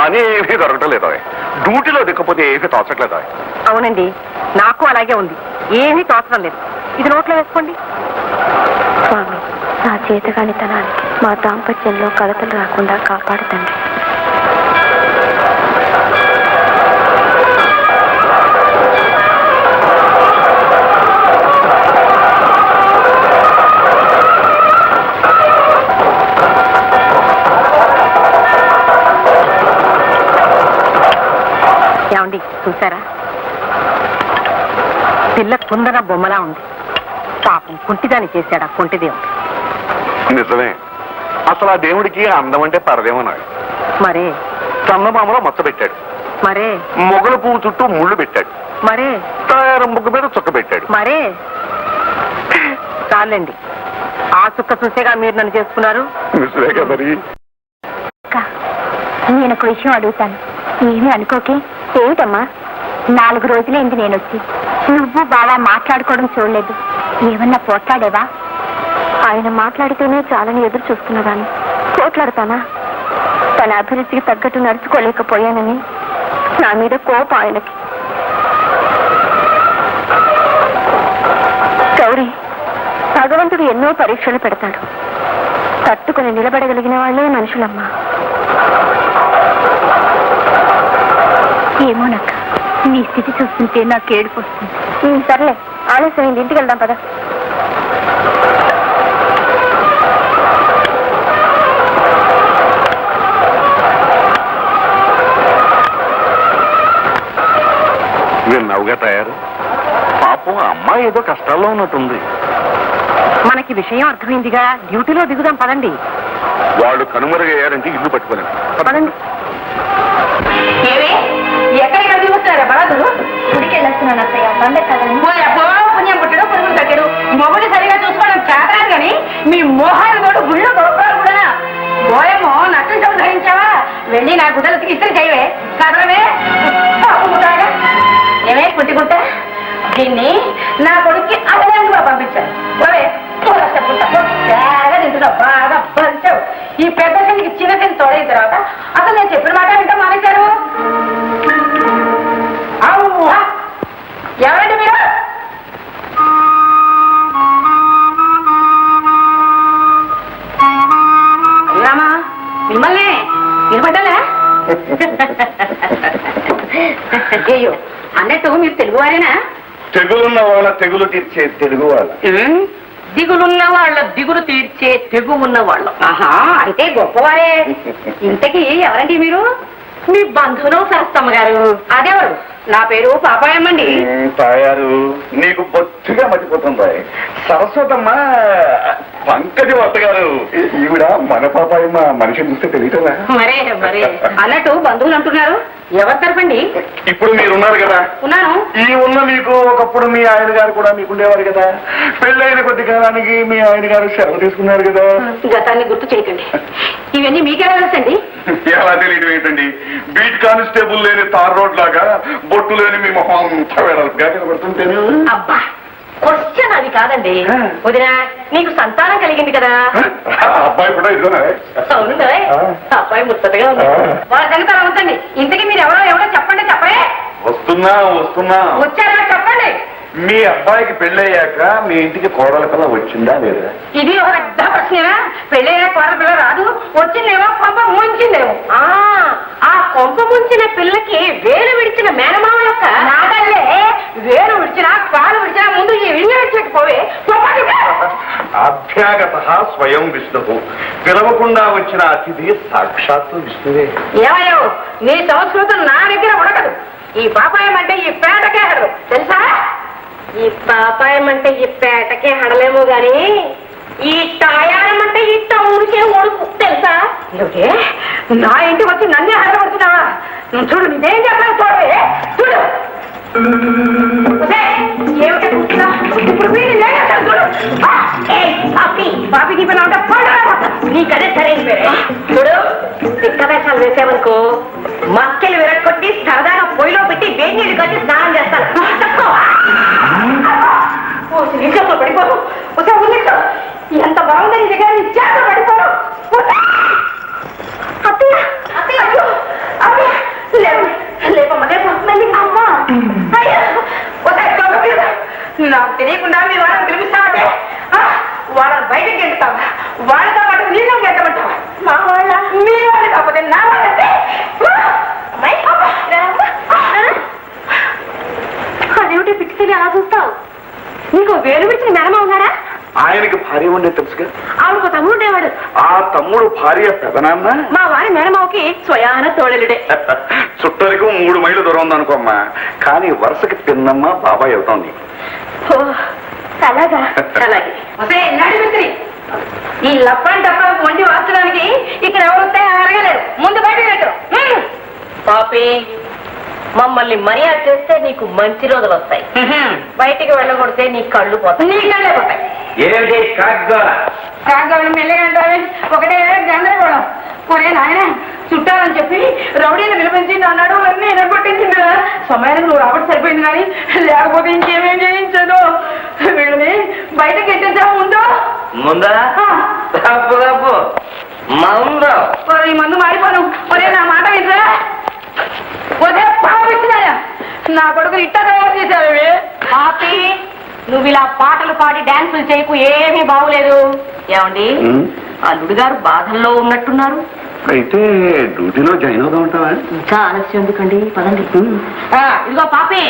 కానీ ఏమీ దొరకటలేదు. డ్యూటీలో దిక్కపోతే ఏమీ తోచట్లేదు. అవునండి, నాకు అలాగే ఉంది. ఏమీ తోచడం లేదు. ఇది నోట్లో వేసుకోండి. స్వామి, నా చేతగానితనానికి మా దాంపత్యంలో కలతలు రాకుండా కాపాడుతండి. ఏమండి, చూసారా? పిల్ల కుందన బొమ్మలా ఉంది. పాపం కుంటిదాన్ని చేశాడు ఆ కుంటిదేవుడు. నిజమే. అసలు ఆ దేవుడికి అందం అంటే పరదేమన్నాడు. మరే చందమామలో మచ్చ పెట్టాడు. మరే మొగల పువ్వు చుట్టూ ముళ్ళు పెట్టాడు. మరే తయారు ముగ్గు మీద చుక్క పెట్టాడు. మరే చాలండి. ఆ చుక్క చూసేగా మీరు నన్ను చేసుకున్నారు. నిజమేగా మరి. నేను ఒక విషయం అడుగుతాను, ఏమీ అనుకోకే. ఏమిటమ్మా? 4 రోజులైంది నేను వచ్చి. నువ్వు బాగా మాట్లాడుకోవడం చూడలేదు. ఏమన్నా పోట్లాడేవా? ఆయన మాట్లాడితేనే చాలని ఎదురు చూస్తున్నదాన్ని పోట్లాడతానా? తన అభిరుచికి తగ్గట్టు నడుచుకోలేకపోయానని నా మీద కోపం ఆయనకి. గౌరీ, భగవంతుడు ఎన్నో పరీక్షలు పెడతాడు. తట్టుకుని నిలబడగలిగిన వాళ్ళే మనుషులమ్మా. ఏమోనక్క, నీ స్థితి చూస్తుంటే నాకు ఏడుపు వస్తుంది. సర్లే, ఆలస్యమైంది, ఇంటికి వెళ్దాం పద. విన్నావుగా తయారు. పాపం అమ్మాయి ఏదో కష్టాల్లో ఉన్నట్టుంది. మనకి విషయం అర్థమైందిగా, డ్యూటీలో దిగుదాం పదండి. వాళ్ళు కనుమరుగయ్యారంటే ఇల్లు పట్టుకోలేము. పదండి. ఎక్కడికి దిగుతున్నారా బాధలు? గుడికి వెళ్ళొస్తున్నాను అత్తయ్య. బందే కదండి. పుణ్యం పుట్టడు పురుగులు తగ్గడు. మొగుడు సరిగా చూసుకోవడం చేతరాదు కానీ మీ మోహాలు తోడు గుళ్ళు దొరకారు కూడా. పోయేమో నష్టం చదువు ధరించావా? వెళ్ళి నా గుడ్డలకి ఇస్త్రీ చేయవే. కదలవే ఏమే పుట్టిగుట్ట. దీన్ని నా కొడుక్కి అదనంగా పంపించాను. పోవే, బాగా తింటున్నావు, బాగా పంచావు. ఈ పెద్ద శనికి చిన్న శని తోడైన తర్వాత అసలు నేను చెప్పిన మాట వింటా మానేశారు. ఎవరండి మీరు? రామా, మిమ్మల్ని నిలబడ్డాలా? అయ్యో, అన్నట్టు మీరు తెలుగువారేనా? తెగులున్న వాళ్ళ తెగులు తీర్చే తెలుగు వాళ్ళ. దిగులున్న వాళ్ళ దిగులు తీర్చే తెగు ఉన్న వాళ్ళు. ఆహా, అయితే గొప్పవారే. ఇంతకీ ఎవరండి మీరు? మీ బంధువులు సరస్తమ్మ గారు. అదేవారు? నా పేరు పాపాయమ్మండి. తాయారు, నీకు బొత్తిగా మర్చిపోతుంది. సరస్వతమ్మ పంకజ వద్ద గారు. ఈవిడ మన పాపాయమ్మ. మనిషిని చూస్తే తెలియటరా? మరే మరే. అన్నట్టు బంధువులు అంటున్నారు, ఎవరి తరఫండి? ఇప్పుడు మీరున్నారు కదా. ఉన్నాను. ఈ ఉన్న మీకు ఒకప్పుడు మీ ఆయన గారు కూడా మీకుండేవారు కదా. పెళ్ళైన కొద్ది కాలానికి మీ ఆయన గారు సెలవు తీసుకున్నారు కదా. గతాన్ని గుర్తు చేయకండి. ఇవన్నీ మీకే తెలుసండి. ఎలా తెలియటం ఏంటండి? బీట్ కానిస్టేబుల్ లేని తార్ రోడ్ లాగా బొట్టు లేని మీ మొహం అంతా వెడల్పుగా కనబడుతుంటేను. అబ్బా, క్వశ్చన్ అది కాదండి. వదినా, నీకు సంతానం కలిగింది కదా. అబ్బాయి కూడా ఇదేనా? అవును, అబ్బాయి ముచ్చటగా ఉంది. వాళ్ళ సంగతి అలా ఉంచండి. ఇంతకీ మీరు ఎవరో చెప్పండి. చెప్పరే. వస్తున్నా. వచ్చారా? చెప్పండి. మీ అబ్బాయికి పెళ్ళయ్యాక మీ ఇంటికి కోడల పిల్ల వచ్చిందా లేదా? ఇది ఒక పెద్ద ప్రశ్న. పెళ్ళైన కోడల పిల్ల రాదు, వచ్చిందేమో కొంప ముంచిందేమో. ఆ కొంప ముంచిన పిల్లకి వేలు విడిచిన మేనమామ యొక్క నాటల్లే వేలు విడిచినా కాలు విడిచినా ముందు ఈ విడిగా విడిచిపెట్టుకోవే. అభ్యాగత స్వయం విష్ణువు. పిలవకుండా వచ్చిన అతిథి సాక్షాత్తు విష్ణువే. ఏమయ్యో, నీ సంస్కృతం నా దగ్గర ఉడకదు. ఈ పాపాయం అంటే ఈ పేటకే హడదు, తెలుసా? ఈ పాపాయం అంటే ఈ పేటకే హడలేమో గాని ఈ తాయారం అంటే ఈ టౌన్కే ఒడుకు, తెలుసా? ఇదే నా ఇంటికి వచ్చి నన్నే హడబడుతున్నావా? చూడు, నీదేం చెప్పాలి చూడవే. చూడు, ఇప్పుడు వీళ్ళు చూడు. పాపి గీపన ఉంటే నీకదే సరైన పేరే. చూడు, తిక్క వేషాలు వేసేవనుకో మక్కెలు విరగొట్టి సరదాగా పొయ్యిలో పెట్టి వేడి నీళ్ళు కట్టి స్నానం చేస్తాను. పడిపోను. ఎంత బాగుంది నీ దగ్గర. పడిపోను. అయ్యో, నీకు వేలు విడిచిన మేనమా ఉన్నారా? ఆయనకి భార్య ఉండే తెలుసుగా. ఆవిడకు తమ్ముడు ఉండేవాడు. ఆ తమ్ముడు భార్య పెదనాన్న మా వారి మేనమావకి స్వయాన తోడలుడే. చుట్టరికి 3 మైళ్ళు దూరం ఉందనుకోమ్మా, కానీ వరుసకి తిన్నమ్మ బాబాయ్ అవుతోంది. అలాగా? అలాగే. ఒసే నడిమిత్రి, ఈ లప్పని డబ్బా వండి వార్చడానికి ఇక్కడ ఎవరు వస్తే అడగలేదు. ముందు బయటకు పెట్టు. పాపి, మమ్మల్ని మర్యాద చేస్తే నీకు మంచి రోజులు వస్తాయి. బయటికి వెళ్ళగొడితే నీ కళ్ళు పోతాయి. నీ కళ్ళే పోతాయి. ఏమిటి కాగవని మెల్లగంటావే, ఒకటే గందరగోళం. ఒరే నాయన, చుట్టాలని చెప్పి రౌడీని పిలిపించి నా నడువులన్నీ ఎనగొట్టించింది కదా. సమయానికి నువ్వు రాబట్టి సరిపోయింది, కానీ లేకపోతే ఇంకేమేం చేయించదు. వీళ్ళని బయటకి ఎట్టించా ముందా తప్పు ఈ మందు మారిపోను. ఒరే నా మాట వింటరా? ఒరే పాపించినారా, నా కొడుకు ఇట్ట తయారు చేశారు. పాపి, నువ్వు ఇలా పాటలు పాడి డాన్సులు చేయకు, ఏమీ బాగులేదు. ఏమండి, అల్లుడు గారు బాధల్లో ఉన్నట్టున్నారు. అయితే డ్యూటీలో జాయిన్ అవుతా ఉంటావా? ఇంకా ఆలస్యం ఎందుకండి, పదండి. ఇదిగో పాపి,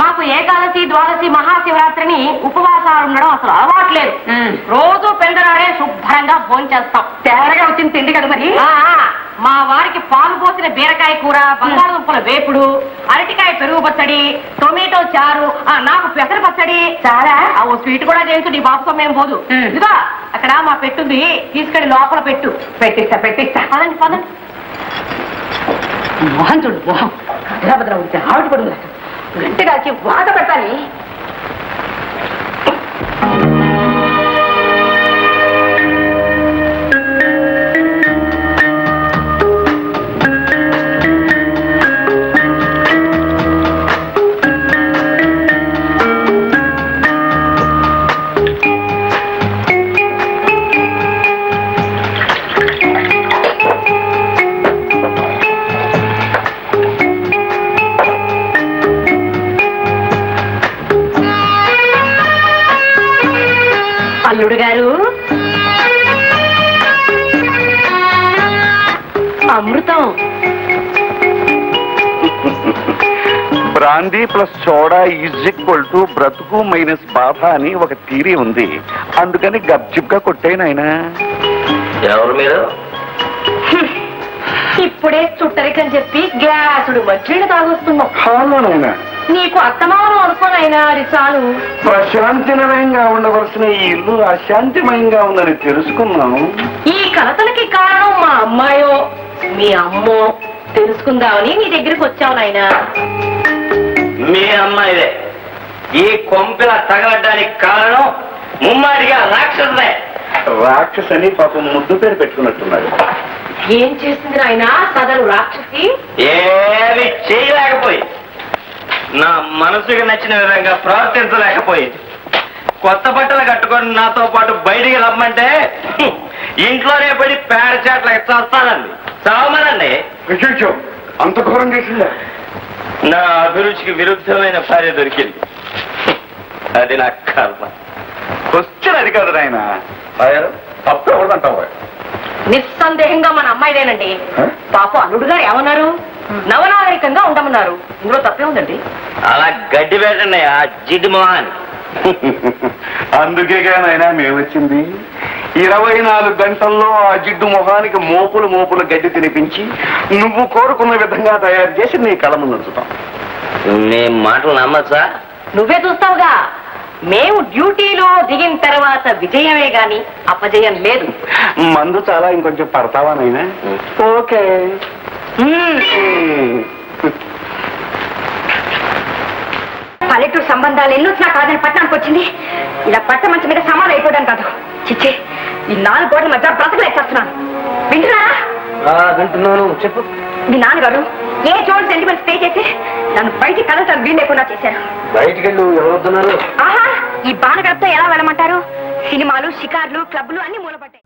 మాకు ఏకాదశి, ద్వాదశి, మహాశివరాత్రిని ఉపవాసాలు ఉండడం అసలు అలవాట్లేదు. రోజు పెందరాడే శుభ్రంగా భోంచేస్తాం. తేరగా వచ్చింది తిండి కదా మరి. మా వారికి పాలు పోసిన బీరకాయ కూర, బంగాళదుంపల వేపుడు, అరటికాయ పెరుగు పచ్చడి, టొమాటో చారు, నాకు పెసర పచ్చడి. చాలా ఓ స్వీట్ కూడా చేయించు, నీ బాబుతో మేము పోదు. ఇదిగో అక్కడ మా పెట్టుంది, తీసుకెళ్లి లోపల పెట్టు. పెట్టిస్తా పదండి పదండి. మోహన్ చూడు, మోహం భద్రభద్ర ఉంటే ఆవిడ పడుంది. గట్టిగా వచ్చి వాత పెట్టాలి. అల్లుడు గారు, అమృతం. Brandy plus soda is equal to బ్రతుకు మైనస్ బాధ అని ఒక థీరీ ఉంది. అందుకని గప్చిప్గా కొట్టేను ఆయన. ఎవరు మీరు? ఇప్పుడే చుట్టరికని చెప్పి గ్లాసుడు మజ్జిగ తాగొస్తున్నాం. హాలోనైనా నీకు అత్తమానం అనుకోనైనా అది చాలు. ప్రశాంతిమయంగా ఉండవలసిన ఈ ఇల్లు అశాంతిమయంగా ఉందని తెలుసుకున్నాను. ఈ కలతలకి కారణం మా అమ్మాయో మీ అమ్మో తెలుసుకుందామని నీ దగ్గరికి వచ్చావు నాయనా. మీ అమ్మాయిదే. ఈ కొంపిల తగలడానికి కారణం ముమ్మాడిగా రాక్షసులే. రాక్షసని పాపం ముద్దు పేరు పెట్టుకున్నట్టున్నాడు. ఏం చేసింది నాయనా సదరు రాక్షసి? ఏమి చేయలేకపోయి, నా మనసుకి నచ్చిన విధంగా ప్రవర్తించలేకపోయింది. కొత్త బట్టలు కట్టుకొని నాతో పాటు బయటికి రమ్మంటే ఇంట్లోనే పడి పేడ చాట్లకి చస్తానండి. చావమనండి. అంత ఘోరం చేసిందా? నా అభిరుచికి విరుద్ధమైన భార్య దొరికింది. అది నా కర్మ. క్వశ్చన్ అది కాదు నాయన. తప్పు ఎవరిదంటావా? నిస్సందేహంగా మన అమ్మాయిదేనండి. పాప అల్లుడు గారు ఏమన్నారు? నవనాగరికంగా ఉండమన్నారు. ఇందులో తప్పే ఉందండి. అలా గడ్డి పెట్టండి ఆ జిడ్డు మొహాన్ని. అందుకేగానైనా మేము వచ్చింది. 24 గంటల్లో ఆ జిడ్డు మొహానికి మోపులు మోపులు గడ్డి తినిపించి నువ్వు కోరుకున్న విధంగా తయారు చేసి నీ కళ ముందు ఉంచుతాం. నీ మాటలు నమ్మచ్చా? నువ్వే చూస్తావుగా. మేము డ్యూటీలో దిగిన తర్వాత విజయమే గాని అపజయం లేదు. మందు చాలా ఇంకొంచెం పడతావా నైనా? ఓకే. పల్లెటూరు సంబంధాలు ఎన్ని వచ్చినా కాదని పట్టణానికి వచ్చింది. ఇలా పట్ట మంచి మీద సమానం అయిపోవడం కాదు. చిచ్చే, ఈ 4 గోడల మధ్య బ్రతకలేసేస్తున్నాను. వింటున్నారా? వింటున్నాను, చెప్పు. మీ నాన్నగారు ఏ జోన్ సెంటిమెంట్ స్టే చేసి నన్ను బయటికి కదలటానికి వీలు లేకుండా చేశారు. బయటికి వెళ్ళు. ఎవరు వస్తున్నారు? ఆహా, ఈ బాణగడతో ఎలా వెళ్ళమంటారు? సినిమాలు, షికార్లు, క్లబ్లు అన్ని మూలపడ్డాయి.